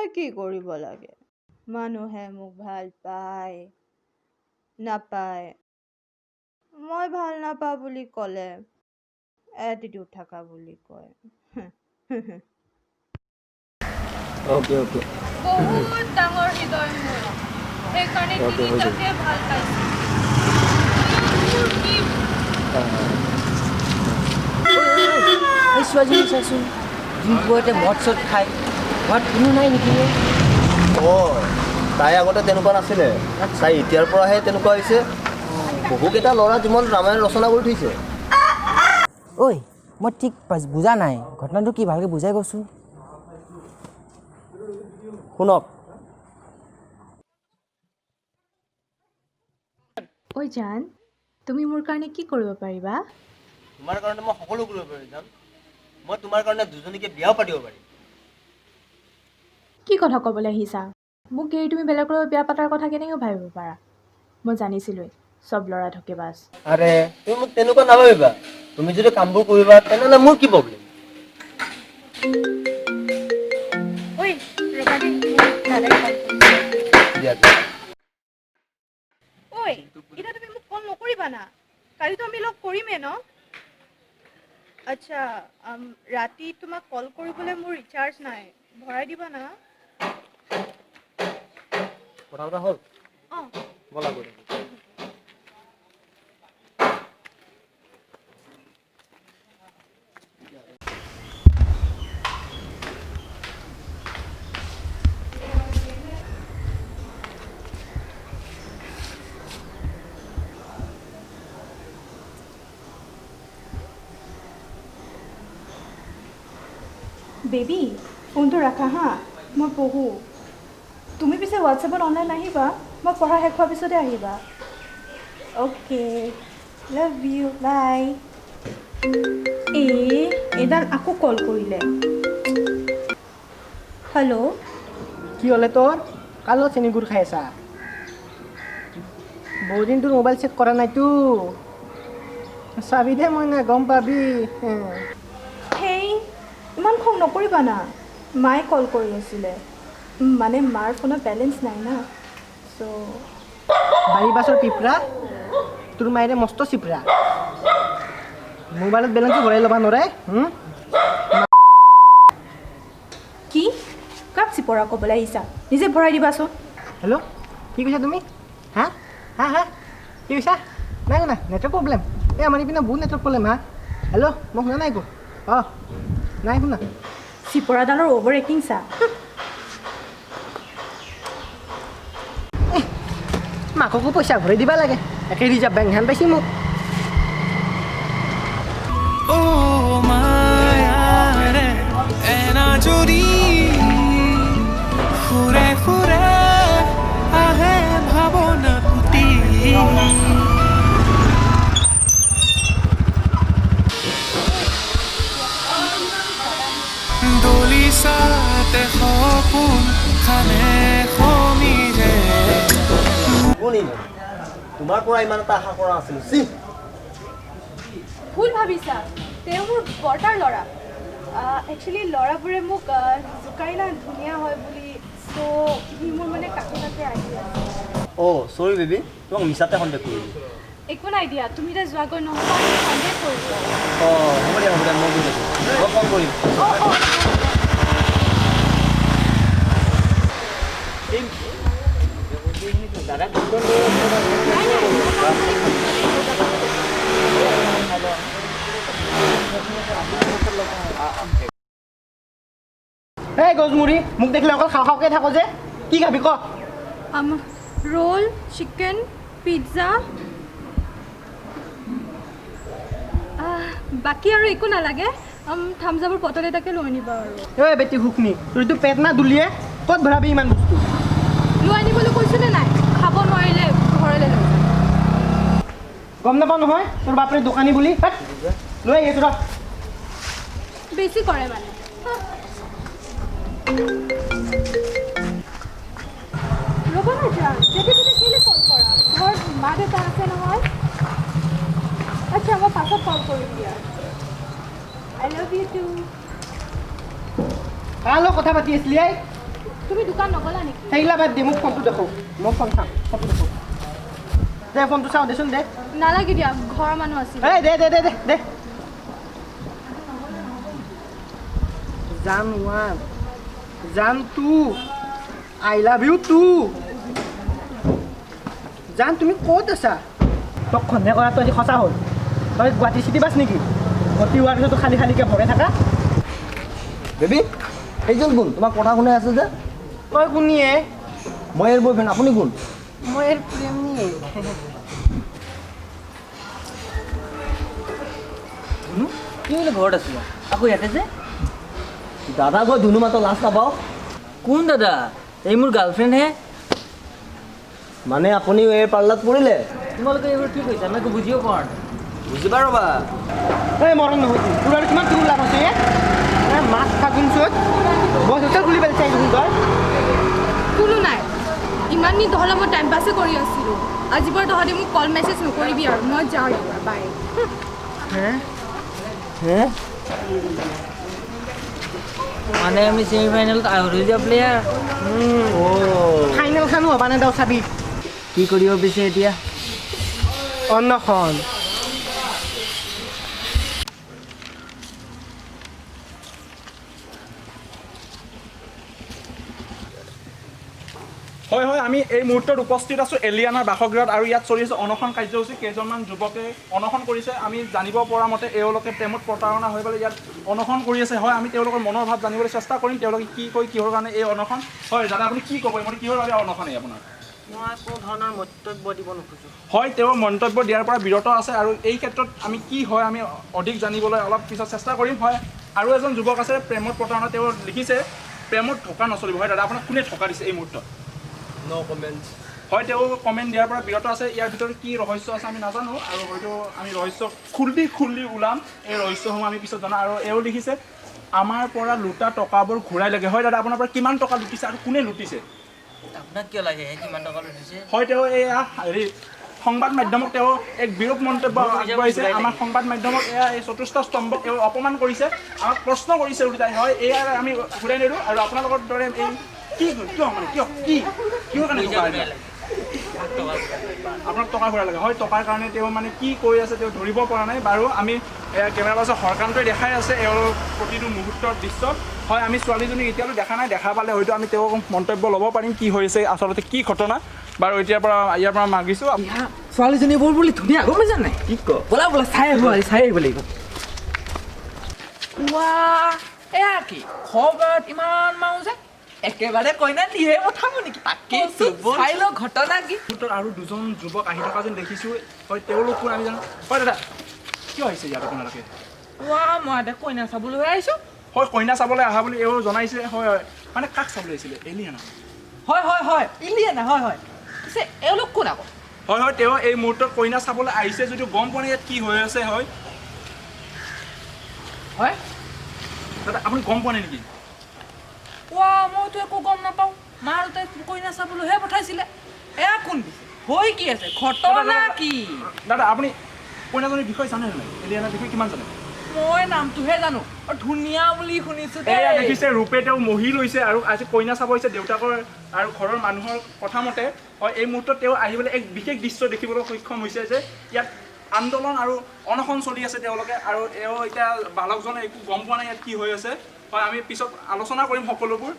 মই কি কৰিব লাগে? মানুহে মোক ভাল পায় নাপায়, মই ভাল নাপাওঁ বুলি ক'লে এটিটিউড থকা বুলি কয়। ওকে ওকে বহুত ডাঙৰ হৃদয় মোৰ, সেইকাৰণে তিনিটাকে ভাল পাইছে। ছোৱালী চাচোন দিনপৰতে মদ চদ খাই ঘৰত কোনো নাই নেকি? তাই আগতে তেনেকুৱা নাছিলে, তাই এতিয়াৰ পৰাহে তেনেকুৱা হৈছে। বহুকেইটা ল'ৰা জীৱন ৰামায়ণ ৰচনা কৰি থৈছে। ঐ মই ঠিক বুজা নাই, ঘটনাটো কি ভালকৈ বুজাই কচোন। শুনক। ঐ জান, তুমি মোৰ কাৰণে কি কৰিব পাৰিবা? তোমাৰ কাৰণে মই সকলো কৰিব পাৰিম জান। মই তোমাৰ কাৰণে দুজনীকে বিয়াও পাতিব পাৰিম। কি কথা ক'বলৈ আহিছা? মোক এৰি তুমি বেলেগৰ লগত বিয়া পতাৰ কথা কেনেকৈ ভাবিব পাৰা? মই জানিছিলোঁৱেই চব ল'ৰা ধকেবাজ। আৰে তুমি মোক তেনেকুৱা নাভাবিবা। তুমি যদি কামবোৰ কৰিবা তেনেহ'লে মোৰ কি প্ৰব্লেম? ঐ ৰবা দেই, দাদাই কল কৰিছে। ঐ এতিয়া তুমি মোক কল নকৰিবা না, কালিতো আমি লগ কৰিমেই ন? আচ্ছা ৰাতি তোমাক কল কৰিবলৈ মোৰ ৰিচাৰ্জ নাই, ভৰাই দিবা না? কথা বতৰা হ'ল? অঁ ব'লা গৈ থাকোঁ। বেবী ফোনটো ৰাখা হা, মই পঢ়োঁ। তুমি পিছে হোৱাটছএপত অনলাইন আহিবা, মই পঢ়া শেষ হোৱাৰ পিছতে আহিবা। অ'কে লাভ ইউ বাই। এইডাল আকৌ কল কৰিলে। হেল্ল'। কি হ'লে তোৰ? কাৰ লগত চেনিগুৰ খাই আছা? বহুদিন তোৰ মোবাইল চেক কৰা নাইতো। চাবি দে মই নাই গম পাবি। হেই ইমান খং নকৰিবা না, মায়ে কল কৰি আছিলে। মানে মাৰ ফোনত বেলেঞ্চ নাই না, চ' বাৰী বাছৰ পিপৰা তোৰ মায়েৰে মস্ত চিপৰা। মোবাইলত বেলেঞ্চো ভৰাই ল'বা নোৱাৰে। কি কাক চিপৰা ক'বলৈ আহিছা? নিজে ভৰাই দিবাচোন। হেল্ল' কি কৈছা তুমি? হা হা হা কি কৈছা? নাই শুনা, নেটৱৰ্ক প্ৰব্লেম। এই আমাৰ ইপিনে বহুত নেটৱৰ্ক প্ৰব্লেম। হা হেল্ল' মই শুনা নাই একো। অঁ নাই শুনা। চিপৰাডালৰ অ'ভাৰ এক্টিং চা। মাককো পইচা ভৰাই দিবা লাগে, একে ৰিজাৰ্ভ বেংক হেন পাইছি মোক। তোমাৰ পৰা ইমান এটা আশা কৰা নাছিলো। ভুল ভাবিছা, তেওঁ মোৰ বৰ্তাৰ ল'ৰা। একচুৱেলি ল'ৰাবোৰে মোক জোকাই না ধুনীয়া হয় বুলি, চ' সি মোৰ মানে কাষে কাষে আহি আছে। চৰি বেবী, তোমাক মিছাতে সন্দেহ কৰিলোঁ। একো নাই দিয়া, তুমি এতিয়া যোৱাগৈ নহ'বা, সন্দেহ কৰিবা। হ'ব দিয়া মই গৈ আছোঁ, মই ফোন কৰিম। দাদা এই গজমুৰি মোক দেখিলে অকল খাওঁ খাওঁকৈ থাকো যে, কি খাবি ক? ৰোল, চিকেন, পিজ্জা, বাকী আৰু একো নালাগে। থামজাবৰ বটল এটাকে লৈ আনিবা আৰু। এই বেটি সুখনি, তোৰতো পেট না দুলিয়ে, ক'ত ভৰাবি ইমান বস্তু? লৈ আনিবলৈ কৈছোনে নাই? খাব নোৱাৰিলে ঘৰলৈ লৈ যাম। গম নাপাওঁ নহয় তোৰ বাপৰে দোকানী বুলি। লৈ আহি আছো ৰ। বেছি কৰে মানে। ৰ'ব না যাম, যেতিয়া তেতিয়া কেলৈ কল কৰা? ঘৰত মা দেউতা আছে নহয়। আচ্ছা মই পাছত কল কৰিম দিয়া। I love you two. কাৰ লগত কথা পাতি আছিলি? তুমি দোকান নগলা নেকি সেইগিলা বাদ দি মোক ফোনটো দেখো মই ফোন চাম ফোনটো দেখো দে ফোনটো চাওঁ দেচোন দে নালাগে দিয়া ঘৰৰ মানুহ আছিল এই দে দে দে দে দে জান 1 জান 2 আই লাভ ইউ 2 জান তুমি ক'ত আছা তোক সন্দেহ কৰাটো আজি সঁচা হ'ল তই গুৱাহাটী চিটি বাছ নেকি ভৰ্তি হোৱাৰ পিছতো খালী খালীকৈ ভৰাই থাকা বেবী এইজন কোন তোমাক কথা শুনাই আছে যে তই কোনিয়ে মই এর বয়ফ্রেন্ড আপুনি কোন মই এর প্ৰেমী কি বোলে ঘৰত আছিলা আকৌ ইয়াতে যে দাদা গৈ ধুনু মাত্ৰ লাজ নাপাওঁ কোন দাদা এই মোৰ গাৰ্লফ্ৰেণ্ড হে মানে আপুনি এই পাল্লাত পৰিলে তোমালোকে এইবোৰ কি কৈছা মই একো বুজিব পৰা নাই বুজিবা ৰ'বা এই মৰম নহয় তোৰ আৰু কিমান তোৰ লাভ আছে মাছ ফাগুন চোত মই হোটেল খুলি পেলাই চাই দেখোন তই কোনো নাই ইমান দিন তহঁতে মই টাইম পাছে কৰি আছিলোঁ আজি বাৰু তহঁতে মোক কল মেছেজ নকৰিবি আৰু মই যাওঁ এবাৰ বাই হে মানে আমি ছেমিফাইনেলত আউট হৈ যোৱা প্লেয়াৰ ফাইনেলখনো হ'বা নে দাও চাবি কি কৰিব পিছে এতিয়া অন্নখন হয় হয় আমি এই মুহূৰ্তত উপস্থিত আছোঁ এলিয়ানাৰ বাসগৃহত আৰু ইয়াত চলি আছে অনশন কাৰ্যসূচী কেইজনমান যুৱকে অনশন কৰিছে আমি জানিব পৰা মতে এওঁলোকে প্ৰেমত প্ৰতাৰণা হৈ পেলাই ইয়াত অনশন কৰি আছে হয় আমি তেওঁলোকৰ মনৰ ভাৱ জানিবলৈ চেষ্টা কৰিম তেওঁলোকে কি কয় কিহৰ কাৰণে এই অনশন হয় দাদা আপুনি কি ক'ব মানে কিহৰ বাবে অনশন এই আপোনাৰ মই কোনো ধৰণৰ মন্তব্য দিব নোখোজোঁ হয় তেওঁ মন্তব্য দিয়াৰ পৰা বিৰত আছে আৰু এই ক্ষেত্ৰত আমি কি হয় আমি অধিক জানিবলৈ অলপ পিছত চেষ্টা কৰিম হয় আৰু এজন যুৱক আছে প্ৰেমত প্ৰতাৰণা তেওঁ লিখিছে প্ৰেমত ঠকা নচলিব হয় দাদা আপোনাক কোনে ঠকা দিছে এই মুহূৰ্তত নো কমেণ্টছ হয় তেওঁ কমেণ্ট দিয়াৰ পৰা বিৰত আছে ইয়াৰ ভিতৰত কি ৰহস্য আছে আমি নাজানো আৰু হয়তো আমি ৰহস্য খুলি ওলাম এই ৰহস্যসমূহ আমি পিছত জানো আৰু এওঁ লিখিছে আমাৰ পৰা লুটা টকাবোৰ ঘূৰাই লাগে হয় দাদা আপোনাৰ পৰা কিমান টকা লুটিছে আৰু কোনে লুটিছে আপোনাক কিয় লাগে কিমান টকা লুটিছে হয় তেওঁ এয়া হেৰি সংবাদ মাধ্যমক তেওঁ এক বিৰূপ মন্তব্য আগবঢ়াইছে আমাৰ সংবাদ মাধ্যমক এয়া এই চতুৰ্থ স্তম্ভক তেওঁ অপমান কৰিছে আমাক প্ৰশ্ন কৰিছে উল্টাই হয় এয়া আমি ঘূৰাই নিদিওঁ আৰু আপোনালোকৰ দৰে এই কি কিয় মানে কিহৰ কাৰণে আপোনাক টকা ঘূৰাই লাগে হয় টকাৰ কাৰণে তেওঁ মানে কি কৰি আছে তেওঁ ধৰিব পৰা নাই বাৰু আমি কেমেৰা পাৰ্চন হৰকান্তই দেখাই আছে এওঁৰ প্ৰতিটো মুহূৰ্তৰ দৃশ্য হয় আমি ছোৱালীজনীক এতিয়ালৈ দেখা নাই দেখা পালে হয়তো আমি তেওঁক মন্তব্য ল'ব পাৰিম কি হৈছে আচলতে কি ঘটনা বাৰু ইয়াৰ পৰা মাগিছোঁ ছোৱালীজনী বৰ বুলি ধুনীয়া গম পাইছা নাই কি ক ব'লা ব'লা চাই আহিব লাগিব এয়া কি খবৰত ইমান মাও যে একেবাৰে কইনা দিয়ে পঠাব নেকি তাকে চাই লওঁ ঘটনা কি আৰু দুজন যুৱক আহি থকা যেন দেখিছোঁ হয় তেওঁলোক কোন আমি জানো হয় দাদা কিয় আহিছে ইয়াত আপোনালোকে মই এতিয়া কইনা চাবলৈ আহিছোঁ হয় কইনা চাবলৈ অহা বুলি এওঁ জনাইছে হয় হয় মানে কাক চাবলৈ আহিছিলে এলিয়ানা হয় ইলিয়ানা হয় পিছে এওঁলোক কোন আকৌ হয় তেওঁ এই মুহূৰ্তত কইনা চাবলৈ আহিছে যদিও গম পোৱা নাই ইয়াত কি হৈ আছে হয় দাদা আপুনি গম পোৱা নাই নেকি মইতো একো গম নাপাওঁ মা আৰু তাই কইনা চাবলৈহে পঠাইছিলে এয়া কোন দিছে হৈ কি আছে ঘটনা কি দাদা আপুনি কইনাজনীৰ বিষয়ে জানে নাই এলিয়ানাৰ বিষয়ে কিমান জানে মই নামটোহে জানো আৰু ধুনীয়া বুলি শুনিছোঁ এয়া দেখিছে ৰূপে তেওঁ মহি লৈছে আৰু আজি কইনা চাব হৈছে দেউতাকৰ আৰু ঘৰৰ মানুহৰ কথা মতে হয় এই মুহূৰ্তত তেওঁ আহিবলৈ এক বিশেষ দৃশ্য দেখিবলৈ সক্ষম হৈছে যে ইয়াত আন্দোলন আৰু অনশন চলি আছে তেওঁলোকে আৰু এওঁ এতিয়া বালকজনে একো গম পোৱা নাই ইয়াত কি হৈ আছে হয় আমি পিছত আলোচনা কৰিম সকলোবোৰ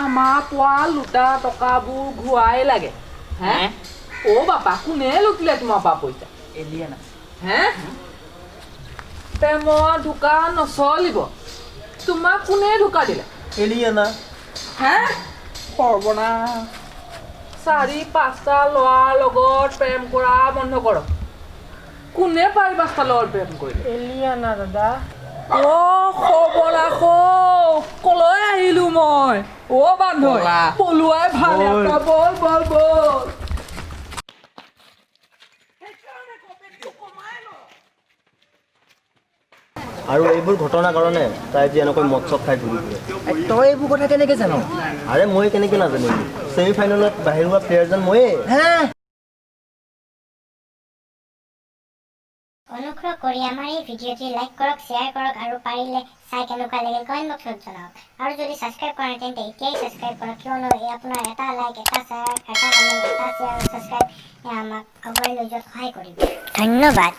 আমাৰ পোৱা লুটা টকাবোৰ ঘূৰাই লাগে হে বাপা কোনে লুটিলে তোমাৰ পৰা পইচা এলিয়ানা হে প্ৰেমৰ দোকান নচলিব তোমাক কোনে ঢোকা দিলে এলিয়ানা হে সৰ্বনাশ 4-5টা ল'ৰাৰ লগত প্ৰেম কৰা বন্ধ কৰক কোনে 4-5টা ল'ৰাৰ প্ৰেম কৰিলে এলিয়ানা দাদা সৰ্বনাশ কলৈ আহিলো মই বান্ধৈ পলুৱাই ভাল বল আৰু এইবোৰ ঘটনাৰ কাৰণে তাই যে এনেকৈ মদ চদ খাই ঘূৰি ফুৰে তই এইবোৰ কথা কেনেকৈ জানো আৰে মই কেনেকৈ নাজানিম ছেমি ফাইনেলত বাহিৰ হোৱা প্লেয়াৰজন ময়ে হে অনুগ্ৰহ কৰি আমাৰ এই ভিডিঅ'টি লাইক কৰক, শ্বেয়াৰ কৰক আৰু পাৰিলে চাই কেনেকুৱা লাগিল কমেণ্ট বক্সত জনাওক। আৰু যদি ছাবস্ক্ৰাইব কৰা নাই তেন্তে এতিয়াই ছাবস্ক্ৰাইব কৰক, কিয়নো আপোনাৰ এটা লাইক, এটা শ্বেয়াৰ, এটা কমেণ্ট, এটা শ্বেয়াৰ আৰু ছাবস্ক্ৰাইব আমাক আগুৱাই লৈ যোৱাত সহায় কৰিব। ধন্যবাদ।